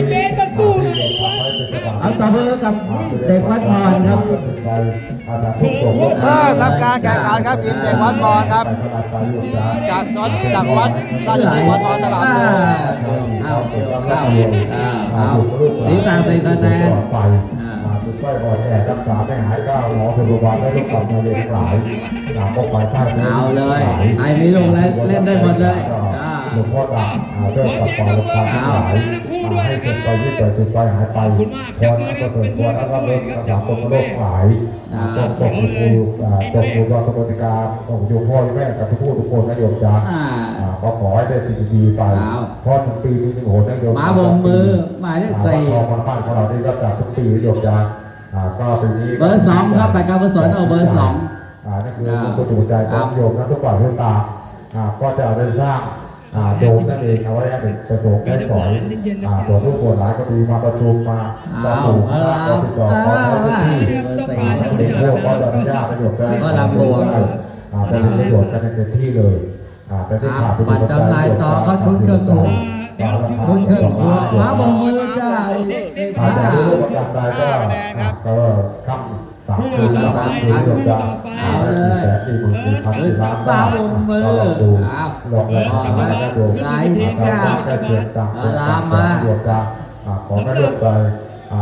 เบสก็สู้นะ เอาต่อมือกับเด็กวัดพรครับ ครับการแข่งขันครับทีมเด็กวัดพรครับจากวัดราชบุรีวัดพรตลาด เข้าสีตาสีคะแนน จุดไฟบอลแก่รักษาไม่หายก้าวหมอสุขภาพได้ลูกกลับมาเรียนหลายพวกฝ่ายท่าน เอาเลยใครมีลูกเล่นได้หมดเลยหลวงพ่อดังเรื่องกับฝ่ายลูกค้าทั้งหลายให้เกิดไปที่เกิดจุดไฟหายไปพอนั้นก็เกิดตัวแล้วก็เริ่มรักษาตัวโรคหลายตกอยู่รอสมุทรการตกอยู่พ่อแม่กับทุกคนนะโยมจ้าก็ขอให้ได้สิ่งดีไปเพราะทุกปีนี้โหนะโยม มาบงมือหมายเลข4บ้านของเราที่ก็จัดทุกปีโยมจ้าก็เป็นนี้เบอร์2ครับไปการกุศลเอาเบอร์2นั่นคือผู้จุใจของโยมนะทุกฝ่ายทุกตาก็จะได้สร้างโดมนั่นเองเอาไว้ให้เป็นประสงค์ได้สอนส่วนทุกคนหลายก็ดีมาประชุมมาต่อสู่ก็ติดต่อขอให้ที่เบอร์4เด็กก็จะยากประโยชน์ก็ลำบวงเป็นประโยชน์กันในเต็มที่เลยบัตรจำหน่ายต่อเขาชุดเครื่องครัวชุดเครื่องครัวมาบงมือจ้าผ้าก็คำ3,000เอาเลยป้าบงมือลงแล้วไหลจ้าลามมาขอให้เลือกไป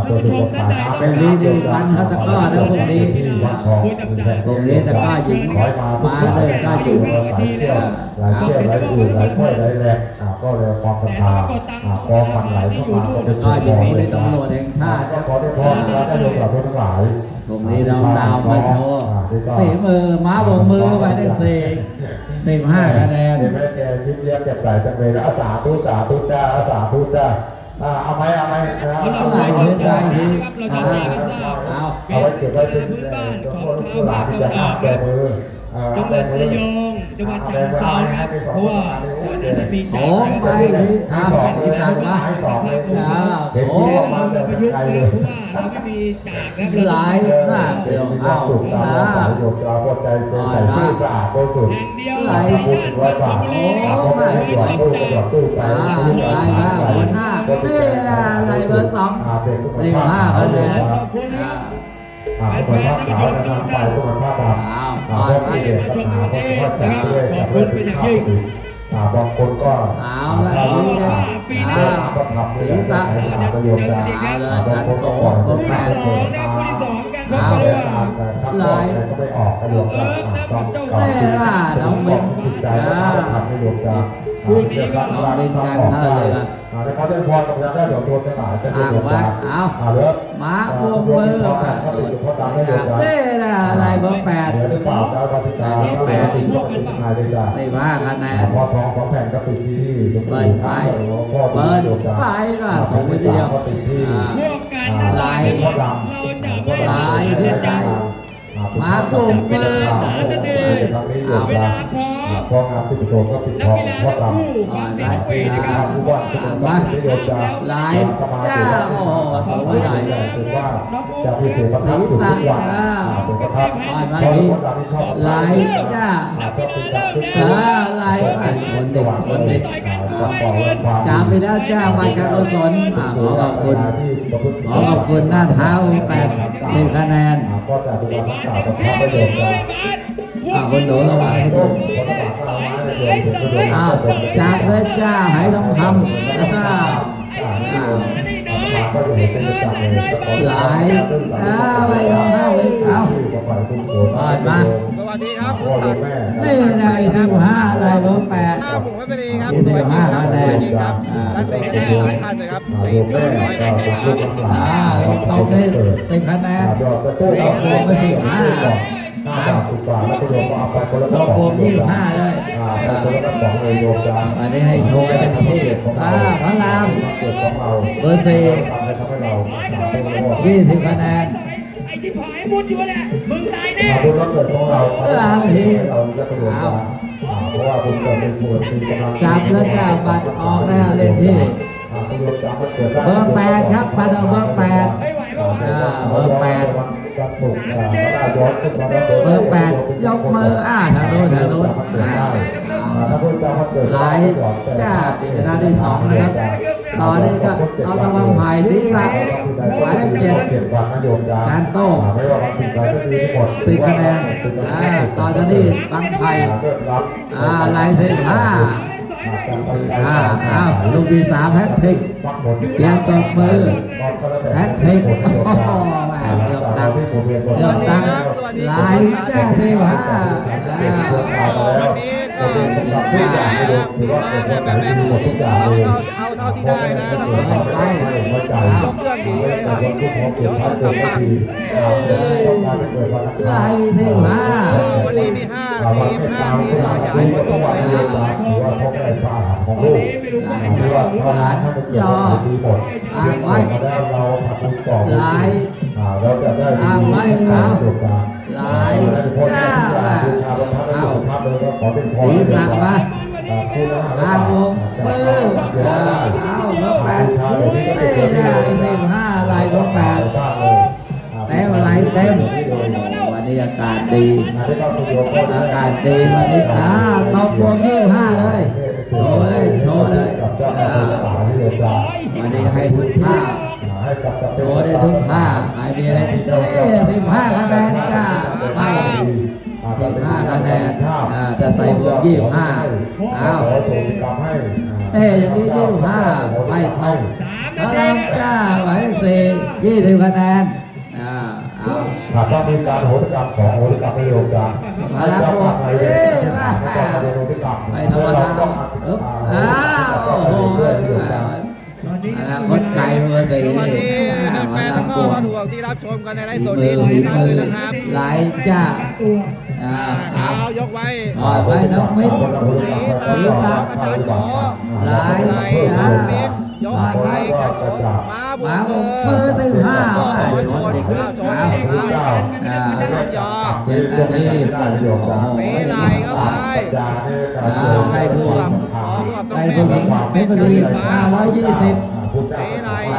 ตัวดูกฎหมายเป็นนี้ดีกันเขาตะก้อนะพวกนี้ตะก้อหญิงมาเลยก้อหญิงหลายเที่ยวหลายอื่นหลายถ้วยหลายแรงก็เลยความศรัทธาพอมันไหลเข้ามาตะก้อหญิงผู้ได้ตำรวจแห่งชาติขอได้พรแล้วได้ลงกับทั้งหลายตรงนี้ดาวมาโชว์ฝีมือม้าบงมือไปได้15คะแนนเห็นไหมแกยิ้มแย้มแจ่มใสจังเลยนะอาสาทุจ้าทุจ้าอาสาทุจ้าเอาไหมไหลขึ้นได้ทีเอาไว้เก็บไว้เป็นผู้หลานที่จะห้ามแกมือจังหวัดระยองจังหวัดฉะเชิงเทรานะครับเพราะว่าจะมีโฉมไปที่อีสานมาโฉมมาประยุกต์เลยเพราะว่าเราไม่มีจากแล้ว หลายมากเดียวเอาโยมเราพอใจเป็นใส่ชื่อสะอาดบริสุทธิ์ไหลพูดถึงว่าฝากโอ้ไม่สวยตู้กระดาษตู้ไปไหลมาหัวหน้านี่นะไหลเบอร์2 15คะแนนเหมือนภาพขาวนะไปก็เหมือนภาพดำเพราะที่เด็กปัญหาเพราะสภาพแต่ด้วยแต่ด้วยเป็นภาพอื่นบางคนก็ละนี่นะก็ทำด้วยการใช้ประโยชน์ได้บางคนก็ก่อนก็แปลงเกิดไหลก็ไม่ออกประโยชน์ได้ต้องแน่ว่าน้องเป็นจิตใจก็ทำประโยชน์ได้น้องเป็นการท่าเรือแต่เขาได้พรตรงนั้นได้เดี๋ยวตัวจะหนาจะเป็นตัวมาบวมมือได้ละอะไรเบอร์8หรือเปล่าจะมาติดตามติดก็ติดนายได้จ้าไม่ว่าคะแนนพอทอง2 แผ่นก็ติดที่เปิดไปก็ส่งไปเดียวลายขึ้นใจมาบวมมือพองานติดโสก็ติดทองพ่อทำทุกวันทุกวันที่โยมจะลายจ้าโอ้โหถูกไม่ได้ถือว่าจะพิเศษประทับทุกวันเป็นประทับลายจ้าลายคนเด็กจำไปแล้วจ้ามาจากกุศลขอขอบคุณหน้าเท้า8คะแนนก็จะดูว่าทั้งสาวประทับประโยชน์คนหนูระวังให้ดูจับเลยจ้าหายทองคำหลายไปเอาเข้าไปเอาก่อนมาสวัสดีครับนี่นาย15อะไรเบอร์8ผมไม่เป็นครับ15คะแนนครับตั้งแต่คะแนนหลายคันเลยครับตีตบได้10คะแนนตบรวมไป15จบรวม25เลยอันนี้ให้โชว์เต็มที่พระรามเบอร์4 20คะแนนไอ้ที่ผายมุดอยู่แหละมึงตายแน่ลามทีจับแล้วจ้าบัตรออกแล้วเลขที่เบอร์8ครับบัตรเบอร์8เบอร์8เบอร์8ยกมือทางโน้น ถ้าพุทธเจ้าเกิด ไหลจ้าในคณะที่ 2นะครับต่อนี้ก็เอาตะวันไผ่ศีรษะหมายเลข 7การโต้ง ไม่ว่าวันสิ่งใดก็ดีทั้งหมด 10 คะแนนต่อจากนี้บังไผ่ไหล15ลูกที่ 3แฮตทริกเตรียมตบมือแฮตทริกโอ้โหแม่เกือบดังไหลจ้า15วันนี้ก็ไม่ได้แบบเอาเท่าที่ได้นะทั้งสองคนต้องเครื่องดีเลยครับเดี๋ยวต้องสัมผัส ไหลวันนี้มี5 ทีมเราอยากให้คนตกไปนะ หลานยออ่างไว้ไหลอ่างไว้เอาไหลจ้าเข้าศีรษะมาทางวงมือเอาเบอร์ 8เล่ได้15ไหลเบอร์ 8เต็มไหลเต็มวันนี้อากาศดีวันนี้ตบวง25เลยโชว์เลยวันนี้ให้ทุกท่าโชว์ได้ทุกท่าใครมีอะไร15 คะแนนจ้าไป15 คะแนนจะใส่บวก25เอาอย่างนี้25ไม่ตกพลังจ้าหมายเลข4 20 คะแนนเอา หากต้องมีการโหรกรรม2โหรกรรมไม่โยมกัน พลังบวกไม่ธรรมดาโอ้โหอนาคตไกลเบอร์ 4 วัน นี่ นี้ พ แฟน ลั ทั้ ง ง บ พ่อ วก ถูกที่รับชมกันในไลฟ์สดนี้ทุกท่านเลยนะครับ ไหลจ้าเอายกไว้ ปล่อยไว้น้องมิ้น สีตาอาจารย์ขอ ไหล มิ้นยกไว้อาจารย์ขอมาบ มื ว อก 15ว่าชนเด็ก ชน ยอ 7 นาทีโอ้โห ไหลเข้าไป ได้บวกได้บวกอีกเพชรบุรี920ไหล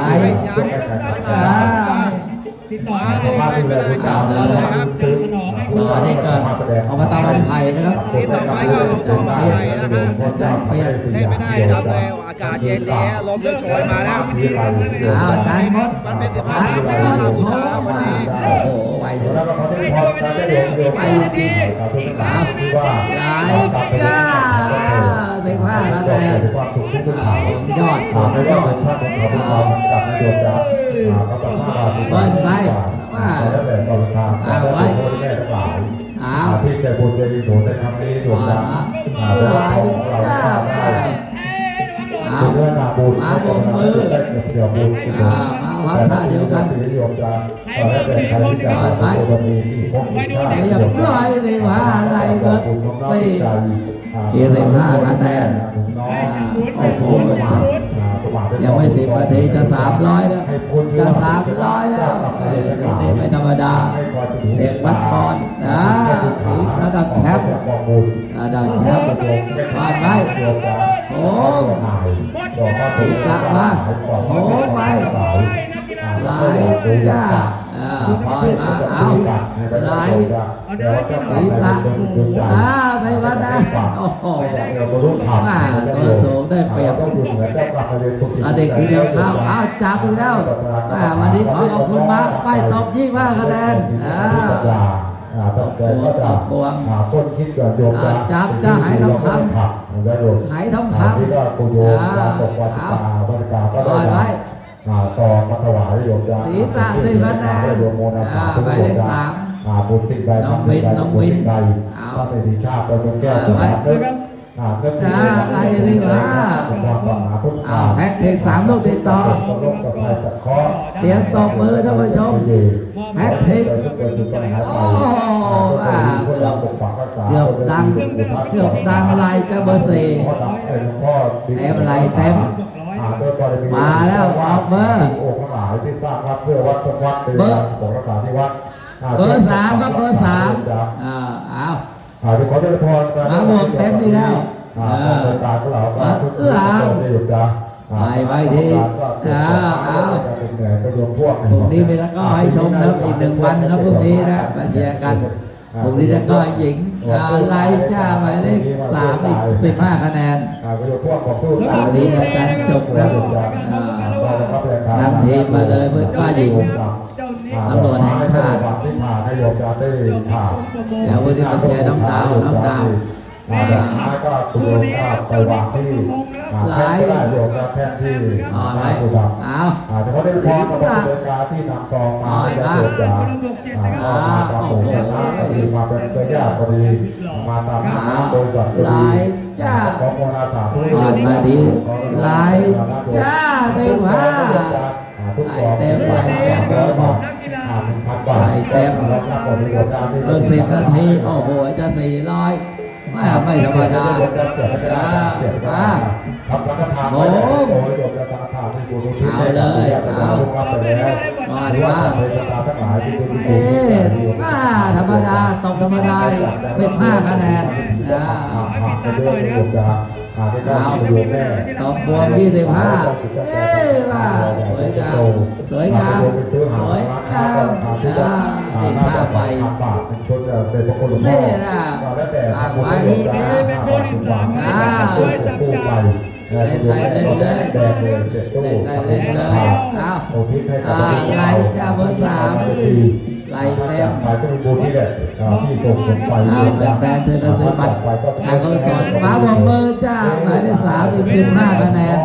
ติดต่อ ไม่ได้จับเลยครับ ต่อนี่ก็เอามาตามไผ่นะครับ ทีมต่อไปก็ตัวใหม่นะครับ อาจารย์เปียก เล่นไม่ได้จับเลยอากาศเย็นดีลมเริ่มโชยมาแล้ว อาจารย์มด มันเป็นสิบ อา ห้า จารย์ม ไม่ ด ได้ โอ้ ทำ โห เช้าวันนี้ โอ้โหไวจริง ไปจริงหลายจ้า15 คะแนนยอดเบิ้ลไปว่าเอาไว้เอาที่ใจบุญใจดีหนูได้ทำนี้ดวงดาว หลายจ้าเอามาบงมือมาท่าเดียวกันเรียบร้อยเลยว่าอะไรเบอร์25 คะแนนโอ้โหยังไม่10 นาทีจะ300แล้วจะ300แล้วนี่ไม่ธรรมดาเด็กวัดบอลระดับแชมป์ผ่านไปโอ้ตีกลับมาโอ้ไปไหลจ้าผ่านมาเอาไหลศีรษะใส่วันนะโอ้โหตัวสูงได้เปรียบเด็กทีเดียวเข้าจับอีกแล้ววันนี้ขอขอบคุณมากไฟตบ25 คะแนนตบปวงจับจะหายทองคำหายทองคำต่อยไว้ศีรษะ10 คะแนนหมายเลข3น้องวินเอาไว้อะไรสิวะแฮกเทค3 ลูกติดต่อเตรียมตบมือท่านผู้ชมแฮกเทคโอ้เกือบดังลายจะเบอร์ 4เต็มไหลเต็มมาแล้วออกเบอร์เบอร์ 3ครับเบอร์ 3เอามาบวกเต็มดีแล้วไปดีเอาพรุ่งนี้มีแล้วก็ให้ชมนะอีก1 วันนะครับพรุ่งนี้นะมาเชียร์กัน พรุ่งนี้จะก็หญิงไล่จ้าหมายเลข3อีก15 คะแนน ประโยชน์พวกของสู้ ตอนนี้อาจารย์จบแล้วนำทีมมาเลยเพื่อก็หญิง ตำรวจแห่งชาติ ที่ผ่านให้โยมจะได้ผ่าน เดี๋ยววันนี้มาเชียร์น้องดาวแบบท้ายก็คุณโยมก็ไปวางที่แท่นก็ได้โยมจะแท่นที่ เอาไว้ ผู้ดำ เอา แต่เขาได้พร้อมมาเป็นเดินการที่นำซองมาให้ได้โยมจะมาตามหมู่คณะก็ดีมาเป็นเพื่อนญาติก็ดีมาตามคณะโดยสัตว์ก็ดี ลายจ้า ของโมนาสาธุ อ่อนมาดีลายจ้า15 ลายเต็มเบอร์บอกลายเต็มเพิ่ง10 นาทีโอ้โหจะ400ไม่ธรรมดาโอ้เอาเลยเอาก่อนว่าธรรมดาตกธรรมดา15 คะแนนเอาตบบวก25ว่าสวยงามนี่ท่าไปนี่นะต่างไปเล่นเลยเอาไล่จ้าเบอร์3ไล่เต็มแฟนๆเธอก็ซื้อบัตรการกุศลมาบอกเบอร์จ้าหมายเลข3อีก15 คะแนน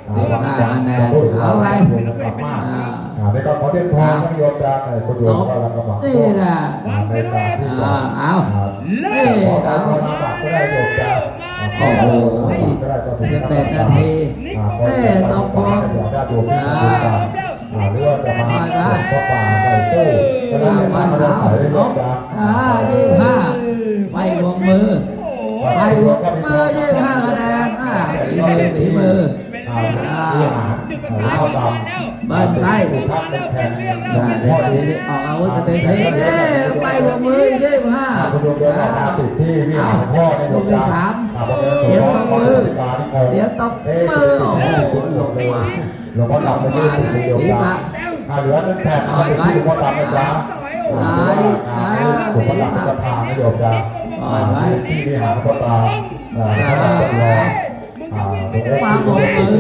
15 คะแนนเอาไปในการขอเรียนพรโยมจะในประโยชน์ก็รับกำลัง นี่นะเอานี่เอาโอ้โห11 นาทีนี่ตบบวกหรือว่าจะมาก็ป่าใส่ตู้ก็ได้มาใส่ได้ยกจ้า 25ไปวงมือไปวงมือ25 คะแนนฝีมือเอาเบิ้ลไปเด็กอันนี้ออกอาวุธกันเต็มที่ไปวงมือ25เอาลูกที่3เดี๋ยวตบมือโอ้โหลงมาหลวงพ่อดำไปด้วยศีรษะเหลือเป็นแผ่นที่หลวงพ่อดำไปจ้าหลวงพ่อดำจะพาไม่โยมจ้าที่วิหารพ่อตาหลวงพ่อดำจำลองมาบกมือ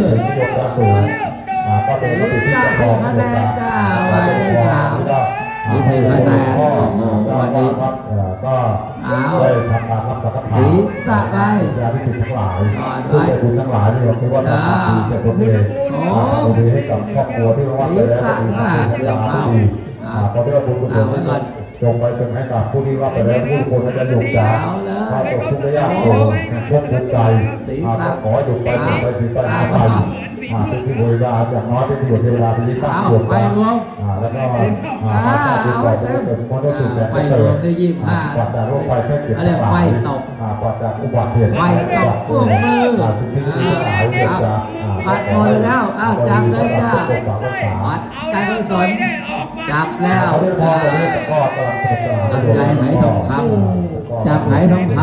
ก็เป็นก็ติดที่จะ 10 คะแนนจ้าไว้ใน3มี10 คะแนนโอ้โหวันนี้ก็ได้ทำการรับสังฆทานศีรษะไปญาติสิทธิ์ทั้งหลายผู้ใจบุญทั้งหลายนี่เราคิดว่าทำดีเสร็จตัวเองดีให้กับครอบครัวที่เราว่าไปแล้วก็ดีตามที่พอได้รับบุญกุศลจงไปจงให้กับผู้ที่ว่าไปแล้วผู้คนนั้นจะหยุดยาถ้าตกทุกข์ได้ยากโศกควบคุมใจขอหยุดไปสิไปเป็นที่บริวารจากน้อยเป็นที่บริวารเป็นที่ตั้งหยุดไปแล้วก็คนได้สุดแสนไปรวมได้25กว่าจากโรคไฟแค่เจ็บไฟตกกว่าจากอุบัติเหตุไฟตกพวกมือบัตรหมดแล้วจับเลยจ้าบัตรการกุศลจับแล้วลำไยไหทองคำจับไหทองค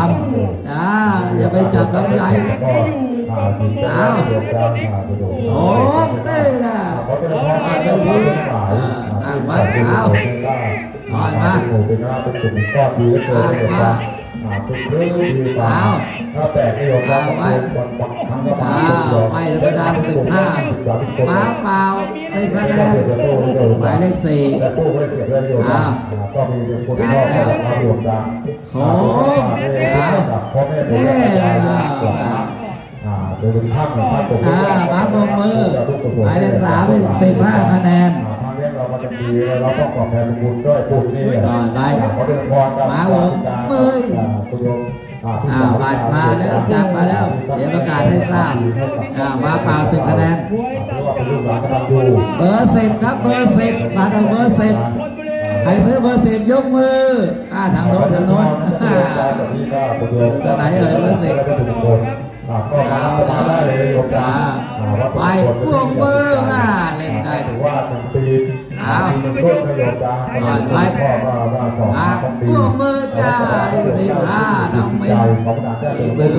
ำอย่าไปจับลำไยโอ้นี่นะไปทีตั้งไว้อ่อนมาเป็นหน้าเป็นกลุ่มก้อนดีแล้วเกินเลยครับเป็นเรื่องดีกว่าถ้าแตกไม่ยอมรับก็เป็นบางครั้งก็มาไม่ธรรมดา15ม้าเปล่า10 คะแนนหมายเลข4แต่ตู้ไม่เสียเลยโยมก็มีคนชอบมาโยมดังโค้งพ่อแม่เด็กโดยเป็นภาพของภาพตกมาบกมือหมายเลข3เป็น15 คะแนนทางเลี้ยงเรามันจะดีเราต้องตอบแทนบุญด้วยบุญนี่ก่อนไปเขาเป็นพรมาบกมือบัตรมาแล้วจับมาแล้วเดี๋ยวประกาศให้ทราบมาเปล่า10 คะแนนเบอร์10ครับเบอร์10บัตรเบอร์10ใครซื้อเบอร์10ยกมือทางโน้นทางไหนเบอร์10ไปพวกมือเล่นได้ถือว่า1 ปี รุ่นนโยบายพ่อก็สอนต้องดี ร่วมมือจ้า15น้องมิ้น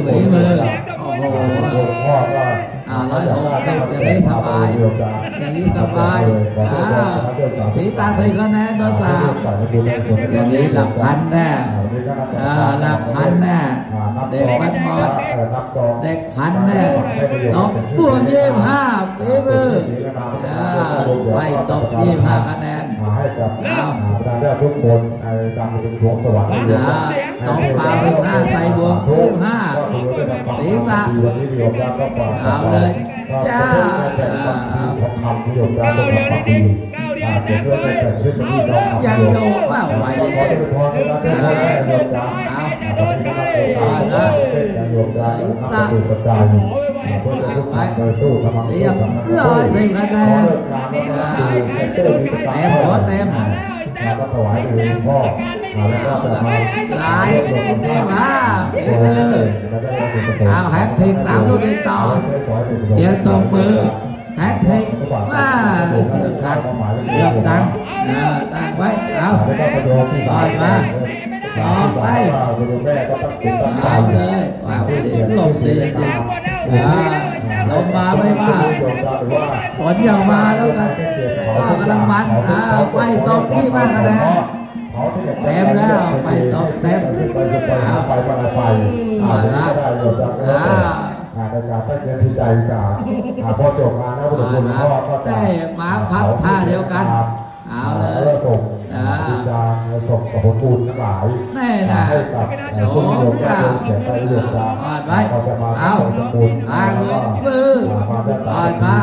ฝีมือโอ้โห พ่อก็ 160อย่างนี้สบายอย่างนี้สบายศีรษะ4คะแนนเบอร์3อย่างนี้หลักพันแน่หลักพันแน่เด็กมันหมดเด็กพันแน่ตบตัว25ฝีมือไม่ตบ25คะแนน ให้กับบรรดาทุกคนตามเป็นช่วงสวรรค์ ต้องเปล่า15ใส่บวก25ศีรษะเอาเลยจ้า ทำประโยชน์การเป็นความดีเกิดเรื่องแต่งขึ้นที่เรา ยังโยกว่าไหวเลยเอานะศีรษะเรียบร้อย10คะแนนเต็มหัวเต็ม ก็ถวายหลวงพ่อแล้วก็จะมา ลาย25ฝีมือเอาแฮกทิก3ลูกติดต่อเจียวตบมือแฮกทิกว่าเกือบดังตั้งไว้เอาต่อยมาสองไปเอาเลยว่าผู้ดีลงดีจริงลงมาไม่มากผลยังมาแล้วกันก็กำลังมันไปตบ25คะแนนเต็มแล้วไปตบเต็มเอา ไปได้ในการตั้งใจที่ใจจากพอจบงานแล้วคุณพ่อก็ได้มาพับท่าเดียวกันเอาเลยส่งส่งกับผลบุญทั้งหลาย แน่นะ ให้กับผู้ที่เสียไปเรื่องการ อ่อนไว้เอาทางมือต่อยมา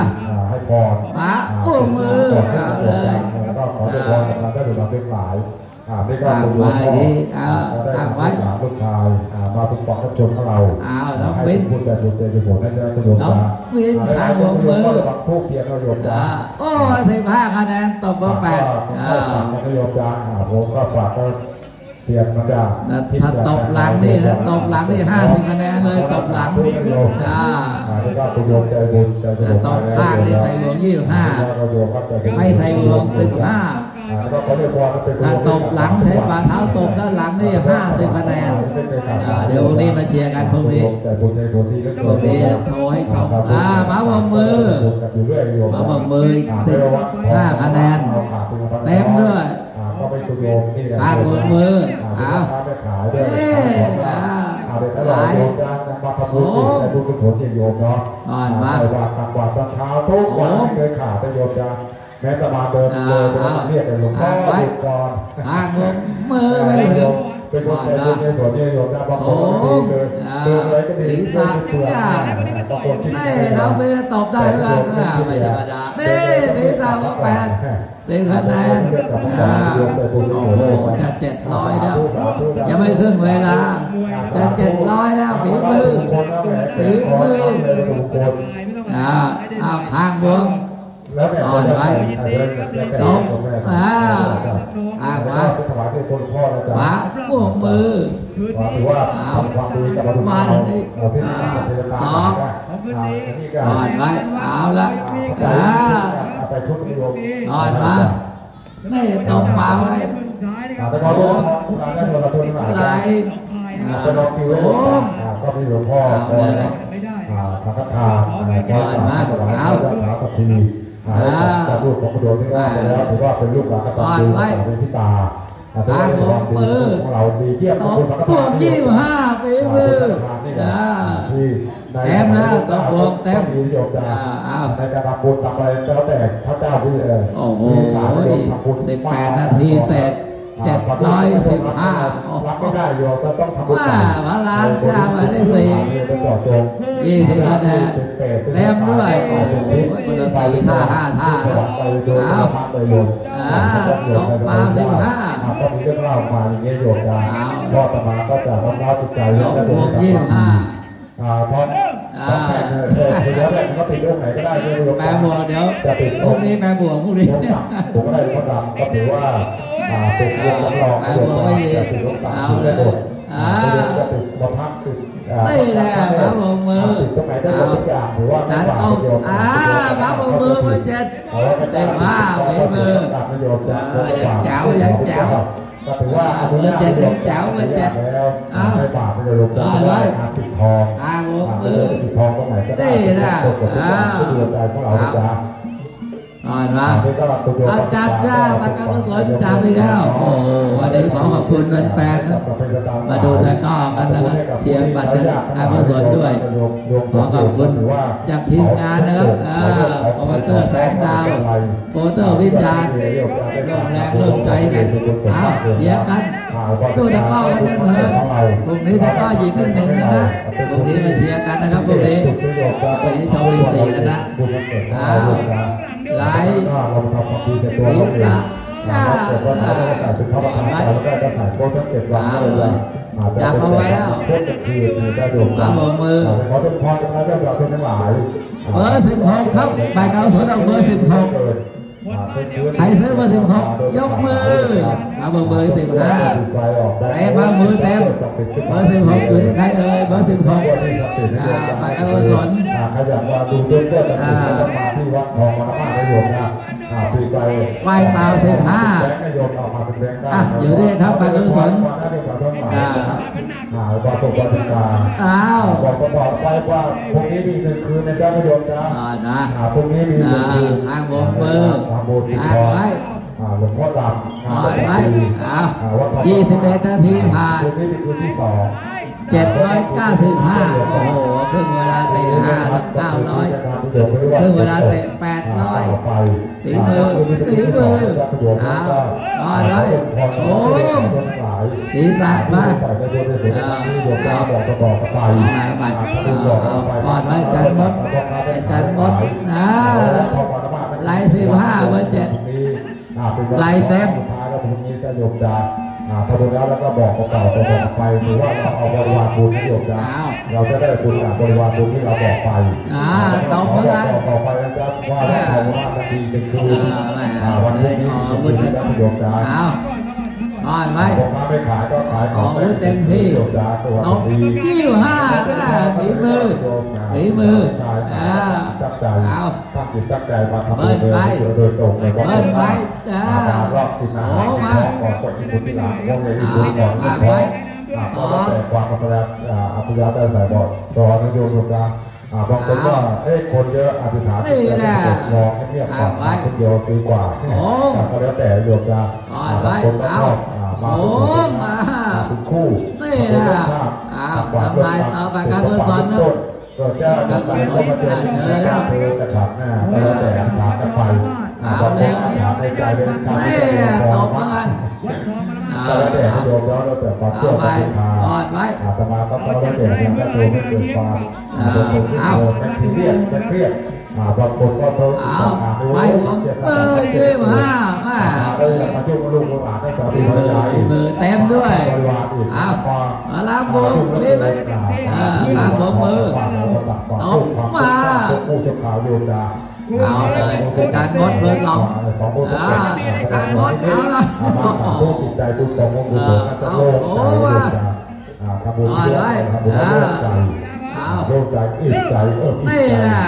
ให้พร มาอุ้มมือเอาเลย แล้วก็ขอให้พรเราได้ดูมาเป็นหลายนี่ก็ ตั้ง เป็น ไว้ดี ได้ ตั้งไว้ ลูกชายมาเป็นปองรับชมของเรา เอาน้อง ให้ วิน พูดแต่บุญเป็นกุศลให้ได้ประโยชน์ น้องวินขางวงมือ ผู้เกียรติประโยชน์ โอ้15คะแนนตบเบอร์8 ประโยชน์จางผมก็ฝากก็เตรียมมาจาก ถ้าตบหลังนี่นะตบหลังนี่50คะแนนเลยตบหลังนี่ก็ประโยชน์ใจบุญใจบุญ ตบข้างนี่ใส่หลวง25ไม่ใส่หลวง15ถ้าตบหลังใช้ฝ่าเท้าตบด้านหลังนี่50คะแนนเดี๋ยวพรุ่งนี้มาเชียร์กันพรุ่งนี้โชว์ให้ชมมาบงมือมาบงมืออีก15คะแนนเต็มด้วยข้างบนมือเอาหลายโค้งอ่อนมากวาดตอนเช้าทุกวันไม่เคยขาดประโยชน์จางแม้จะมาเดินเรียกหลวงพ่อก่อน ข้างบนมือไม่ถึงอ่อนนะโค้งศีรษะจ้านี่เราไม่ได้ตบได้เหมือนกันไม่ธรรมดานี่ศีรษะว่า8 10คะแนนโอ้โหจะ700แล้วยังไม่ครึ่งเวลาจะ700แล้วฝีมือเอาข้างบนอ่อนไว้ตบข้างไว้ขวาพวกมือเอามาทางนี้สองอ่อนไว้เอาละอ่อนมานี่ตบมาไว้โอ้ไหลโอ้ก็มีหลวงพ่อพระคาถาเอาสักทีจะพูดของประโยชน์ที่ว่าแล้วถือว่าเป็นลูกหลานกตัญญูเป็นที่ตาทางมือ เราดีเยี่ยม ตบพวก25ฝีมือเต็มแล้วตบวงเต็มในการทำบุญทำอะไรแล้วแต่พระเจ้าที่โอ้โห18 นาทีเสร็จ715โอ้โหว่าพระรามจ้ามาได้20คะแนนเต็มด้วยโอ้โหคนละ4 ท่า 5 ท่าเอาตบมา15ก็มีเรื่องเล่ามาอย่างเงี้ยโยมจะก็ตมาก็จะน้อมจิตใจแล้วก็บวก25เพราะแล้วแต่ก็ติดเรื่องไหนก็ได้แปลบวกเดี๋ยวพรุ่งนี้แปลบวกพรุ่งนี้ผมก็ได้ข้อดำก็ถือว่าเป็นเรื่องรองแปลบวกไม่ดีเอาเลยจะติดมาพักติด นี่แหละมาบงมือ ตรงไหนได้หมดทุกอย่างหรือว่า จานต้มมาบงมือเบอร์7เต็มว่าฝีมือยังแจ๋วยังแจ๋ว ก็ถือว่า เบอร์7ยังแจ๋วเบอร์7 แล้วให้ฝากไปเลยลงปิดทอง บงมือ ปิดทองตรงไหนก็ได้ที่ดูใจของเราจ้า อ่อนมาเอาจับจ้ามาการกุศลจับอีกแล้วโอ้โหวันนี้ขอขอบคุณแฟนๆนะมาดูตะก้อกันแล้วก็เชียร์บัตรการกุศลด้วยขอขอบคุณจากทีมงานนะครับโปรโมเตอร์แสงดาวโปรโมเตอร์วิจารณ์ร่วมแรงร่วมใจกันเอาเชียร์กันดูตะก้อกันเถอะพรุ่งนี้ตะก้อหญิง1-1นะพรุ่งนี้มาเชียร์กันนะครับพรุ่งนี้ไปให้ชมอีก4กันนะไลฟ์ศีรษะจ้าจับเอาไว้แล้วมาบงมือเบอร์16ครับใบกาวสนเอาเบอร์16ใครซื้อเบอร์16ยกมือมาบงมือ15เต็มมามือเต็มเบอร์16อยู่ที่ใครเอ่ยเบอร์16ใบกาวสนใครอยากมาดูเรื่องเรื่องต่างๆมาที่วัดทองมรณะนิยมนะปีไป ไหว้เปล่า15อยู่ด้วยครับใบกาวสนบอกตกวันกาบอกไปว่าพรุ่งนี้มี1 คืนในเจ้าพยมนะพรุ่งนี้มี1 คืนข้างบงมือข้างไว้หลวงพ่อดำไว้21 นาทีผ่านพรุ่งนี้มีคืนที่2 795โอ้โหครึ่งเวลาเตะ900ครึ่งเวลาเตะ800ฝีมือก่อนไว้โชมศีรษะมาก่อนไว้จันมดไล่15เบอร์7ไล่เต็มพอดูแล้วก็บอกเก่าๆไปหรือว่าเราเอาบริวารบุญที่หยกนะเราจะได้บุญจากบริวารบุญที่เราบอกไปตบมือกันต่อไปนะครับว่าเราว่ามันดีเป็นคืนวันนี้บุญที่เราหยกนะก่อนไว้ไม่ขายก็ขายของเต็มที่ตบ25ฝีมือจับใจตั้งจิตตั้งใจมาทำโดยตรงในวันนี้รอบที่น้ำก่อนกดอินบุญที่หลังวงเลยอินบุญก่อนอินบุญก็แต่ความอัปยาได้ใส่บอดตอนนโยมยุกนะบางคนก็คนเยอะอธิษฐานรอให้เงียบก่อนคนเดียวดีกว่าก็แล้วแต่โยมนะบางคนก็ชอบมาเป็นคู่นี่นะทำลายต่อไปการกุศลนะการกุศลเจอแล้วกระถางหน้าแล้วแต่ถามกันไปถามในใจเป็นคำที่ตบมือกันแล้วแต่โยมแล้วแต่ความเชื่อศรัทธาอาตมาก็แล้วแต่ยังก็ตัวไม่เกิดความเป็นทีเรียบเป็นเครียดบางคนก็เพิ่มไปผม25มาช่วยลูกหลานได้สาธุใจมือเต็มด้วยรับผมนี่เลยข้างผมมือตบมาเอาเลยคือจานมดเบอร์2จานมดเอาละเอาโอ้มาเอาเลยโรคใจอิ่มใจนี่นะ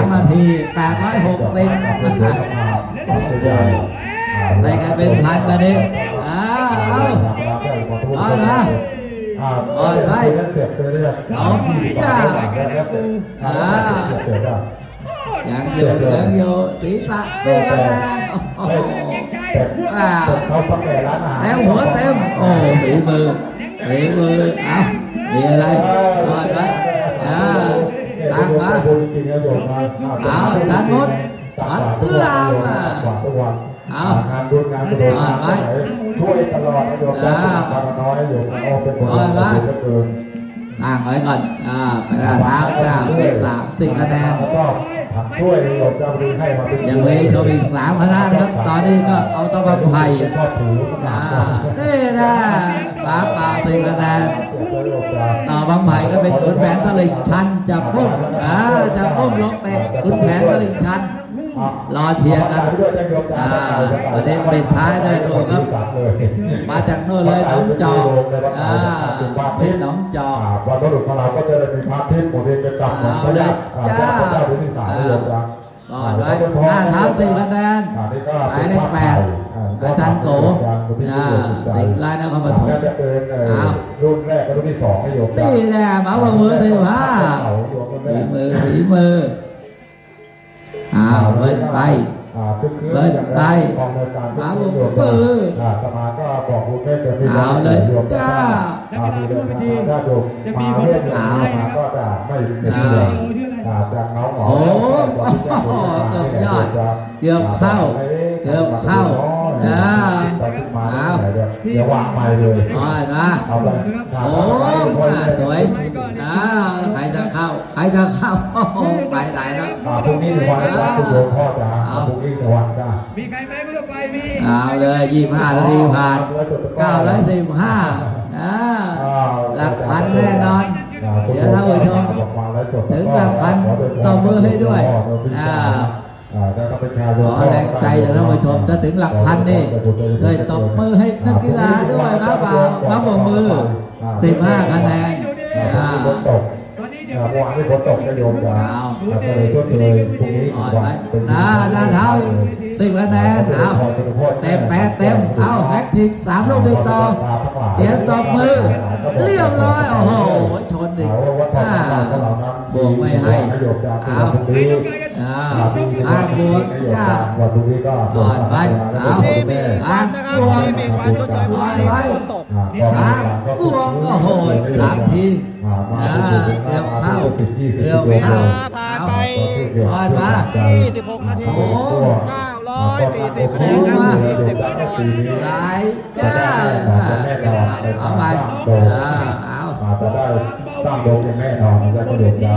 23 นาที860ได้กันเป็นพันกันเองเอานะอ่อนไปเอาจ้ายังอยู่ศีรษะเต็มคะแนนแล้วหัวเต็มโอ้ฝีมือเอามีอะไรอ่อนไปตั้งมาเอาจานมดฉันลามเอางานบุญงานบุญไปช่วยตลอดโยมน้อยโยมเป็นคนตั้งไว้ก่อนไปแล้วเท้าจ้าเป็น30 คะแนนช่วยโยมเจ้าดีให้มายังมีชมอีก3 คะแนนครับตอนนี้ก็เอาตะบังไผ่นี่นะฟ้าป่า10 คะแนนต่อบางไผ่ก็เป็นขุนแผนตลิ่งชันจับปุ้มลงเตะขุนแผนตลิ่งชัน รอเชียร์กันวันนี้ปิดท้ายด้วยดูครับมาจากโน่นเลยหนองจอกเป็นหนองจอก วันรุ่งของเราก็จะได้มีพาร์ทที่โมเดลเป็นกับของพระเจ้าเจ้าที่สามโยมจ้า ก่อนไว้หน้าเท้า10 คะแนนหมายเลข8อาจารย์โกสิงห์ลายนครปฐม รุ่นแรกกับรุ่นที่2ให้โยม นี่แหละหมาบมือ15ฝีมือเบิ้ลไปเบิ้ลไปหมาบมือ สมาก็บอกคุณแม่จะมี เอาเลยจ้า มีเรื่องถ้าโยมมาเรื่องมาก็จะไม่เป็นเรื่องจากน้องหมอ โอ้เกือบยอดเกือบเข้าเดี๋ยววางใหม่เลย นะ เอาเลย โอ้สวยใครจะเข้าไปไหนแล้ว พรุ่งนี้ถึงวันจ้าคุณโยมพ่อจ้าพรุ่งนี้ถึงวันจ้า มีใครไหมผู้ต่อไปมี เอาเลย25 นาทีผ่าน915หลักพันแน่นอนเดี๋ยวท่านผู้ชมถึงหลักพันตบมือให้ด้วยขอแรงใจจากท่านผู้ชมถ้าถึงหลักพันนี่ช่วยตบมือให้นักกีฬาด้วยนะเปล่าน้ำบมือ15 คะแนน ตอนนี้เดี๋ยว เมื่อวานที่ฝนตกจะโยมจ้าก็เลยช่วยเลยพรุ่งนี้ อ่อนไปหน้าเท้าอีก10 คะแนนเต็ม8เต็มแฮกทิก3 ลูกติดต่อเตรียมตบมือเรียบร้อยโอ้โหชนอีกบวกไม่ให้ข้างบวกย่าอ่อนไปข้างบวกอ่อนไปข้างบวกโอ้โห3 ทีเกือบเข้าผ่านไป อ่อนมา 26 นาที 940 คะแนนครับไหลจ้าเอาไปเอา จะได้สร้างโดมอย่างแน่นอนและก็เดือดจะ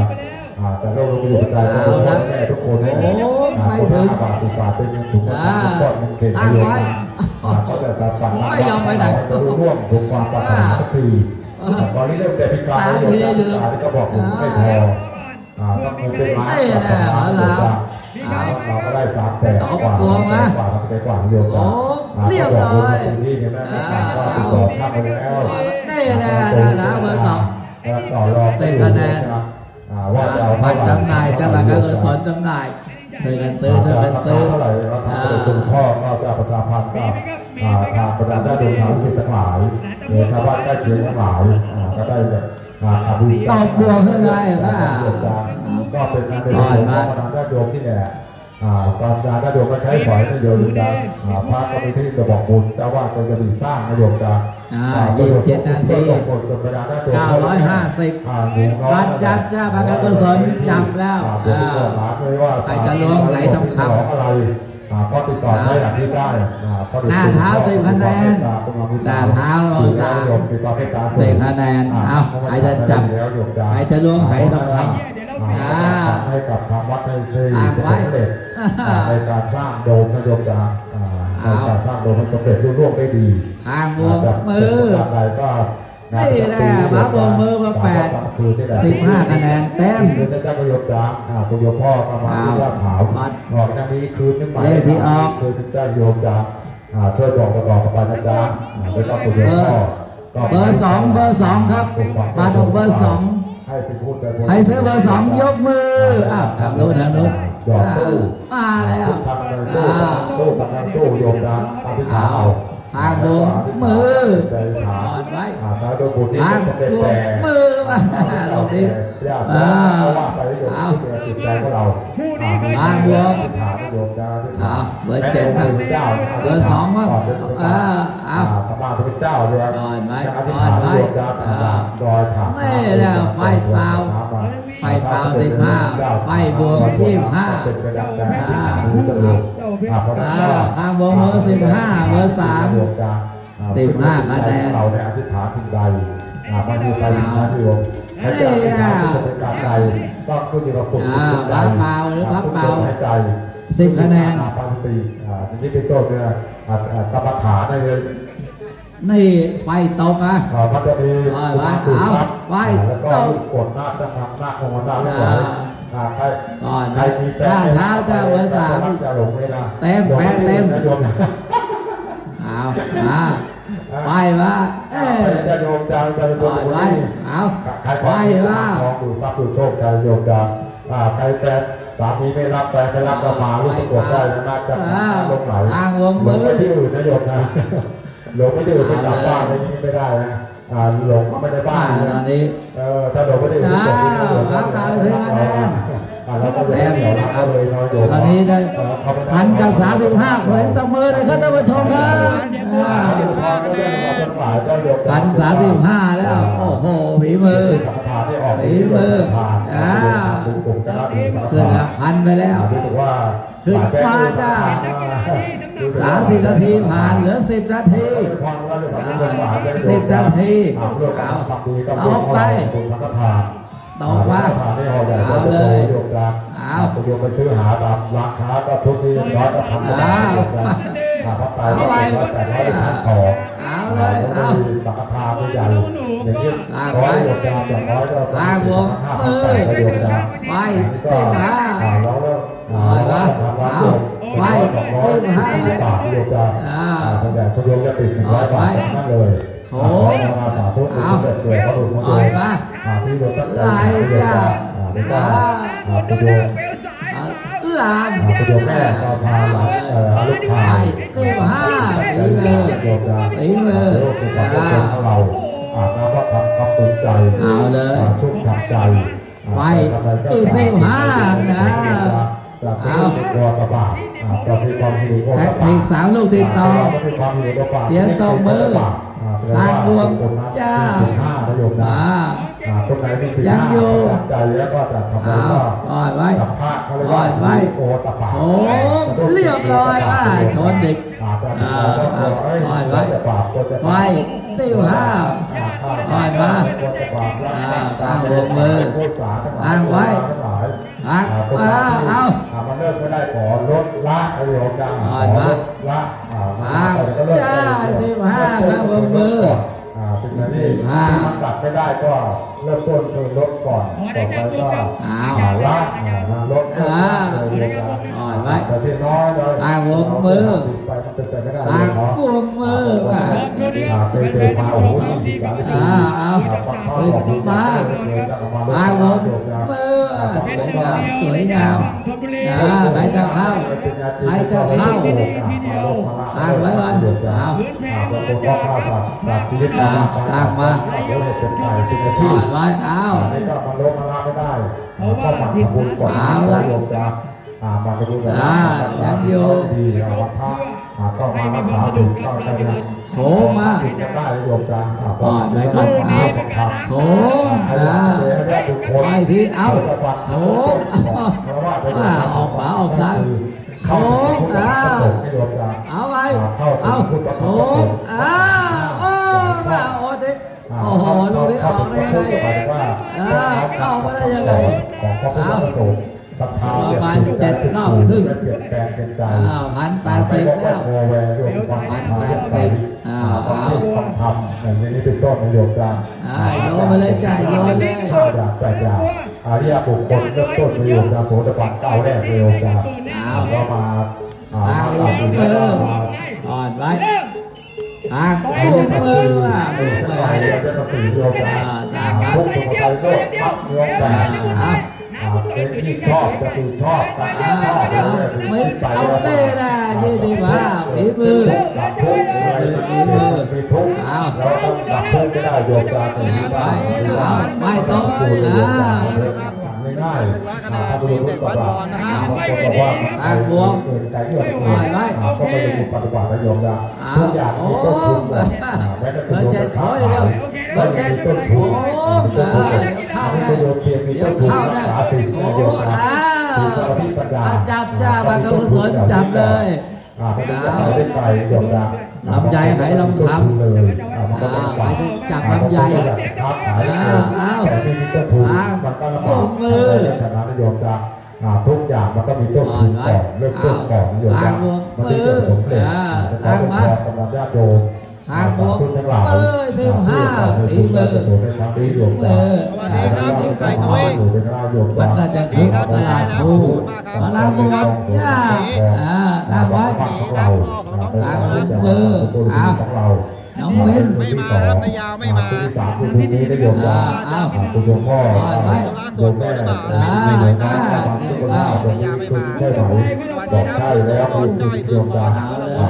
แต่เราอยู่ปัจจัยก็แม่ทุกคนไม่ถึงบาท10 บาทเป็นสูงกว่าก้อนเงินเก่งเลยก็จะสั่งไม่ยอมไปไหนร่วมถูกความปรารถนาทุกทีตอนนี้เริ่มแต่พิการที่ก็บอกผมไม่พอต้องเงินเป็นล้านเราก็ได้3 แสนกว่าไปกว่าเดียวกันเรียบร้อย ที่นี่นะก็ติดต่อข้ามไปแล้วนี่แน่นะเบอร์ 2 ต่อรอง 10 คะแนนบัตรจำหน่ายจะบัตรการกุศลจำหน่ายช่วยกันซื้อเท่าไหร่เราทำคุณพ่อก็จะประชาพันธ์ก็ทางประธานได้ดูทางสิทธิ์ทั้งหลายชาวบ้านใกล้เคียงทั้งหลายก็ได้อภิตอบบวกขึ้นได้ก็เป็นการเป็นของประธานได้ดูที่แหละตอนการได้ดูก็ใช้สอยนโยบายพระก็ไปที่จะบอกบุญเจ้าว่าก็จะมีสร้างนโยบาย27 นาที950บัตรจับจ้าบัตรการกุศลจับแล้วใครจะล้วงไหลทองคำก็ติดต่อได้อย่างที่ได้หน้าเท้า10 คะแนนหน้าเท้า10 คะแนนเอาใครจะจับใครจะล้วงไหลทองคำให้กับทางวัดให้ไว้ในการสร้างโดมนโยบายในการสร้างโดมมันสำเร็จรุ่ร่วงได้ดีข้างบวกมือนี่แหละมาบวกมือมา15 คะแนนเต็มคือเจ้าประโยชน์จ้าประโยชน์พ่อก็มาที่ราชขาวออกจากนี้คืนนึงไปเลขที่ออกคือเจ้าโยมจ้าช่วยบอกต่อกับอาจารย์แล้วก็ประโยชน์พ่อเบอร์ 2ครับบัตรของเบอร์ 2ใครซื้อเบอร์ 2ยกมือทางโน้นมาแล้วตู้โยมดังตามที่ข่าวทางบงมืออ่อนไว้ทางบงมือมาลงดิเอาทางบงเบอร์ 7ครับเบอร์ 2มั้งเอาสมาธิเจ้าเลยอ่อนไว้นี่แหละไฟเปล่า15ไฟบวก25ข้างบนเบอร์ 15เบอร์ 3 15 คะแนนเราในอธิษฐานสิ่งใดมาอยู่ไปมาอยู่นี่นะก็ขึ้นอยู่กับคุณพับเปล่าหรือพับเปล่า10 คะแนนนี่เป็นต้นเนี่ยกรรมฐานได้เลยนี่ไฟตกมันจะมีไฟตกกดหน้าจะทำหน้าของหน้าก่อนก่อน ใครมีแฟ หน้าเท้าจ้าเบอร์ 3 จะหลงเลยนะ เต็มแปะเต็ม นะโยมนะ เอามาไปมาเอ้ย จะโยมจะโย ปล่อย ม ไว้เอา ใคร ไปมา ลองดูทรัพย์ดูโชคจะโยมจะใครแฟนสามีไม่รับแฟนไม่รับก็มาลูกประกวดได้นะน่าจะลงไหล ทางวง หล มื ง อ ไปที่อื่นนะโยมนะหลงไปที่อื่นไปกลับบ้านอะไรนี้ไม่ได้นะหลงก็ไม่ได้บ้าน ตอนนี้ ถ้าหลงไม่ได้อื่นก็ไม่ได้หลง เอาถึงคะแนน เราก็เลยเหนียวรับเลยน้อยโยม ตอนนี้ได้1,035 แขวนตบมือเลยครับท่านผู้ชมครับ1,035 แล้ว โอ้โหฝีมือ ฝีมือขึ้นหลักพันไปแล้ว ขึ้นมาจ้า30 นาทีผ่านเหลือ 10 นาที 10 นาทีเอาไปต่อมาเอาเลยเอา โยมไปซื้อหาตามร้านค้าก็ทุกที่ร้อยก็ทำได้เอาไปเอาเลยเอา สังฆทานผู้ใหญ่อย่างนี้ร้อยโยมอย่างน้อยก็ ทางวงมือ โยมจะ ไป15 แล้วก็บาทโยมจะแต่พโยมจะติด100 บาทนั่นเลยมาสาธุเกิดเกิดพระบุตรพระโยมที่โยมตั้งใจพโยม ลาม พโยมแม่ก็พาหลานลูกชาย 15 ฝีมือ ฝีมือ ของเราน้ำพระธรรมคำภูมิใจชุ่มฉ่ำใจ ไปอีก15 นะเอาแท็กติก3 ลูกติดต่อเตรียมตบมือทางรวมจ้ายังอยู่เอาก่อนไว้ก่อนไว้โถมเรียบร้อยว่าชนเด็กก่อนไว้ไว้15ก่อนมาทางวงมือทางไว้ทางเอา มันเลิกไม่ได้ขอลดละไอ้โยมจังละจ้า15ครับวงมือเป็นไงนี่มันตัดไม่ได้ก็เริ่มต้นคือลดก่อนต่อไปก็ละลดแต่ที่น้อยเลยไปมันเป็นไปไม่ได้เลยเนาะ วงมือว่า เคยมาโอ้โหที่การที่มาทางวงมือสวยงามใครจะเข้าตั้งไว้ก่อนเอาตั้งมาถอดไว้เอาก็มาลงมาลาไม่ได้ก็มาทำบุญก่อนโยมจะมาทำบุญยังอยู่วัดพระก็มารักษาบุญเข้าใจนะ โค้งมา ได้โยมจะก่อนไว้ก่อนเอาโค้งไปที่เอาโค้งออกขวาออกซ้ายโค้งเอาไว้เอาโค้งโอ้เด็กโอ้โหลูกนี้ออกได้ยังไงเข้ามาได้ยังไงเอาประมาณ7 รอบครึ่ง1,080 แล้ว1,080เอาทำอย่างนี้เป็นต้นประโยชน์กันโยนมาเลยจ้าโยนเลยอย่างอาริยบุคคลเริ่มต้นประโยชน์จากโสดาบันเก้าแรกประโยชน์จากก็มาอ่อนไว้บุกมือว่าบุกมือจะต้องตื่นโยมจากทุกคนใจโลกทับโยมจากเป็นที่ชอบจะคือชอบไม่เอาเต้นะ25 ฝีมือเอาเราต้องดับทุกข์ได้โยมจากไม่ต้องง่ายถ้าดูรูปแบบคนบอกว่าใจเยื่อก็ไม่ได้มีปฏิบัติประโยชน์นะทุกอย่างมีต้นทุนเบอร์7ขออีกแล้วเบอร์7โอ้เดี๋ยวเข้าได้โอ้จับจ้าบางกระสุนจับเลยลำไยไหทองคำไหจะจับลำไยเอามือทุกอย่างมันก็มีต้นทุนก่อนเริ่มต้นก่อนโยมมันจะเกิดผลเร็วตั้งมากำลังญาติโยม ทางบวกเบอร์15ฝีมือฝีมือมันน่าจะคึกตลาดภูพลังบวกย่าตั้งไว้ทางมือเอาน้องเว้น ไม่มาครับนายยาวไม่มา สามคุณนี้ได้โยมว่าคุณโยมพ่อโยมแม่ไม่โยมพ่อคุณใช่ไหมบอกใช่แล้วคุณโยมจะ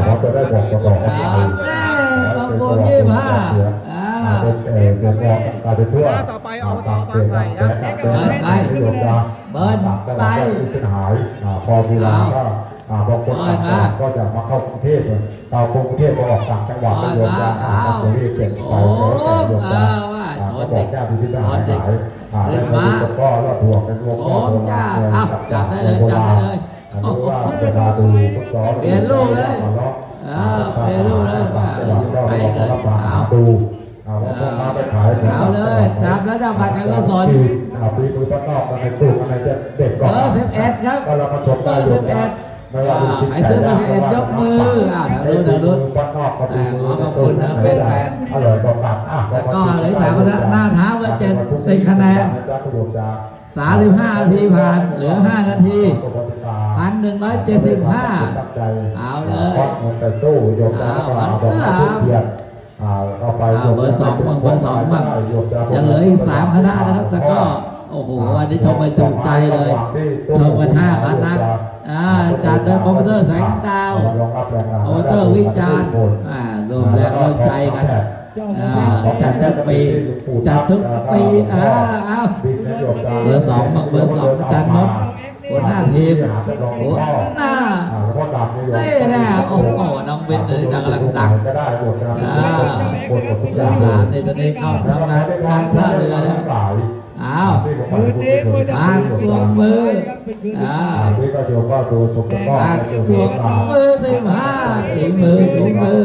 เราจะได้บอกจะบอกกันไป แน่ต้องบวก25เป็นเดือนรองการไปทั่ว ต่อไปอบตบางไผ่ครับ โยมจะไปขึ้นหายพอเวลาก็บางคนก็จะมาเข้ากรุงเทพเรากรุงเทพก็ออกต่างจังหวัดโยมจะตัวนี้เปลี่ยนไปแล้วโยมจะก็บอกเจ้าพิพิธภัณฑ์หายแล้วก็รอดบวกเป็นวงจับได้เลยจับได้เลยรู้ว่าเวลาดูฟุตซอล เปลี่ยนลูกเลยเปลี่ยนลูกเลยไปกันเอา ดูเอาไปขาย เอาเลยจับแล้วจะบัตรการกุศล ปีมือป้านอกในตู้อะไรจะเด็ก เบ ก่อน อร์11ครับ ก็เรามาชม เบอร์11ใครซื้อเบอร์11ยกมือทางนู้น ป้านอก ขอขอบคุณนะเป็นแฟน อร่อยกว่าตัด แล้วก็เหลือ3คณะหน้าเท้าเบอร์7 10คะแนน35 นาทีผ่านเหลือ5 นาที 1,175 เอาเลยเอาเบอร์2มั่งเบอร์2มั่งยังเหลืออีก3คณะนะครับแต่ก็โอ้โหวันนี้ชมกันจุใจเลยชมกัน5คณะจัดโดยโปรโมเตอร์แสงดาวโปรโมเตอร์วิจารณ์ร่วมแรงร่วมใจกันจัดทุกปีจัดทุกปีเอาเบอร์2มั่งเบอร์2อาจารย์มดหัวหน้าทีมหัวหน้านี่แน่โอ้โหน้องบินเลยกำลังดังเบอร์3นี่ตอนนี้เข้าทำงานการท่าเรือแล้วอ้าวการลงมือการลงมือ15ฝีมือฝีมือ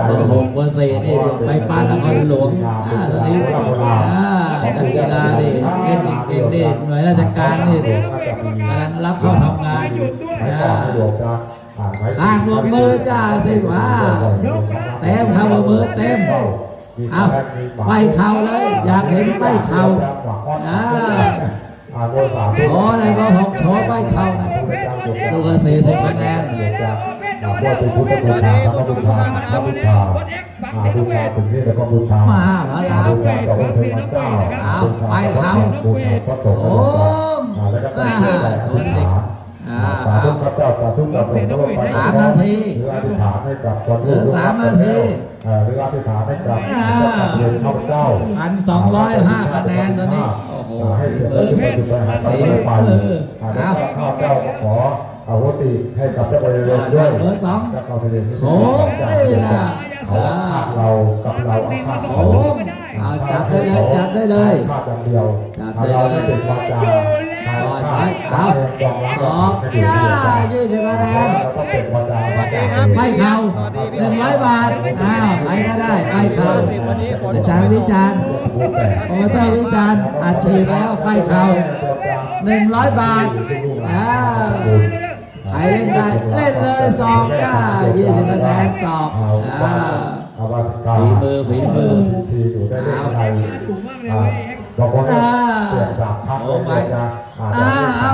เบอร์6เบอร์4นี่ไปปานนครหลวงตอนนี้นักกีฬานี่เล่นเก่งๆนี่หน่วยราชการนี่กำลังรับเข้าทำงานข้างลงมือจ้า15เต็มข้างลงมือเต็มเอาไปเข่าเลยอยากเห็นไปเข่าโชว์ในเบอร์6โชว์ไปเข่านะลูก40คะแนนมาพลามเอาไปเขาโอ้ชนเด็ก3 นาทีเหลือ3 นาที1,205 คะแนนตอนนี้โอ้โหฝีมือเอาโหติให้กับเจ้าบริเวณด้วย เบอร์2โค้งนี่นะเรากับเราโค้งเอาจับได้เลยจับได้เลยจับได้เลยก่อนไว้เอา2ย่า20 คะแนนไม่เข่า100 บาทใครก็ได้ไม่เข่าอาจารย์วิจารณ์โปรโมเตอร์วิจารณ์อัดฉีดแล้วไฟเข่า100 บาทใครเล่นได้เล่นเลย2ย่า20 คะแนนฝีมือโอ้ไม่เอา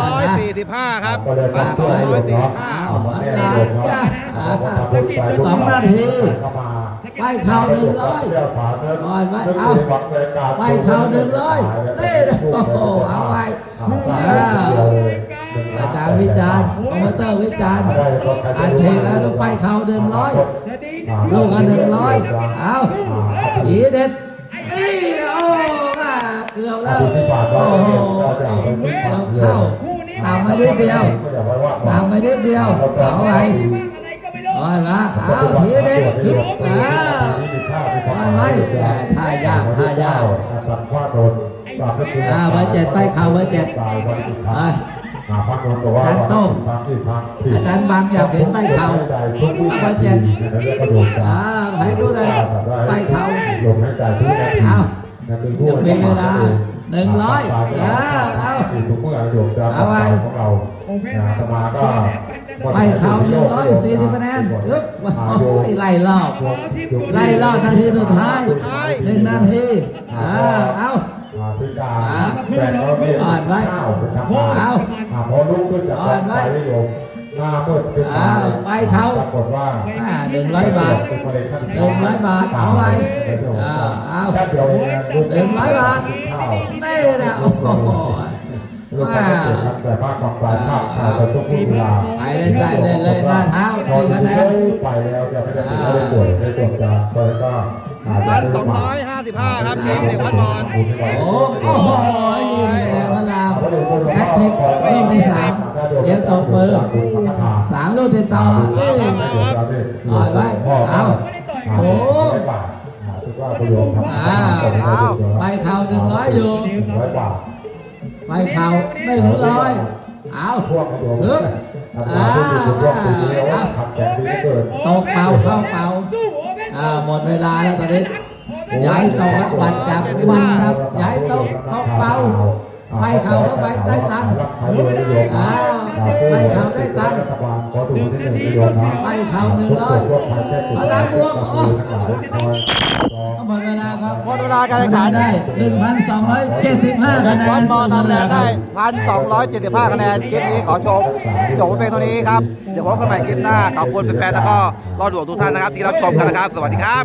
245ครับ2 นาทีไปเข่า100ก่อนไว้เอาไปเข่า100นี่โอ้โหเอาไปอาจารย์วิจารณ์โปรโมเตอร์วิจารณ์อาเชนแล้วไฟเข่า100ลูกกัน100เอาอีเด็ดนี่โอ้เกือบแล้วโอ้โหเราเข้าตามมานิดเดียวเอาไปเอาละเอาทีเด็ดเอาไว้ท่ายากเบอร์7ไปเข่าเบอร์7อาจารย์โต้งอาจารย์บางอยากเห็นไปเข่าเบอร์7ให้ดูเลยไปเข่าเอายังมีเวลา100เอาไป ไปเข่า140คะแนนอึ๊บไล่รอบนาทีสุดท้าย1 นาทีเอา พิการแต่ก็ไม่ข้าวเป็นน้ำเอาพอลุกขึ้นจากบ้านไปโยมหน้าเปิดเป็นปรากฏว่า100 บาท100 บาทเอาไว้เอา100 บาทนี่นะโอ้โหแต่ภาคกลางภาคไทยทุกเวลาไปเล่นได้เลยหน้าเท้า4 คะแนนไปแล้วจะไม่ได้ป่วยได้ตรวจจานก็เลยก็1,255ครับเกมเด็กวัดบอลโอ้โหยิงเลยพระรามแท็กติกลูกที่3เดี๋ยวตกมือ3 ลูกติดต่ออ่อนไว้เอาโอ้ไปเข่า100อยู่ไปเข่า100เอาฮึบตกเป่าเข้าเป่าหมดเวลาแล้วตอนนี้ย้ายตกแล้ววันจับย้ายตกเป่าไปเข่าเข้าไปได้ตังค์ไปเข่าได้ตังค์ไปเข่า100เอาดังบวกหมดเวลาครับหมดเวลาการแข่งขันได้ 1,275 คะแนนวัดบอลนำแนวได้ 1,275 คะแนนคลิปนี้ขอจบไว้เพียงเท่านี้ครับเดี๋ยวพบกันใหม่คลิปหน้าขอบคุณแฟนๆแล้วก็รอดูทุกท่านนะครับที่รับชมกันนะครับสวัสดีครับ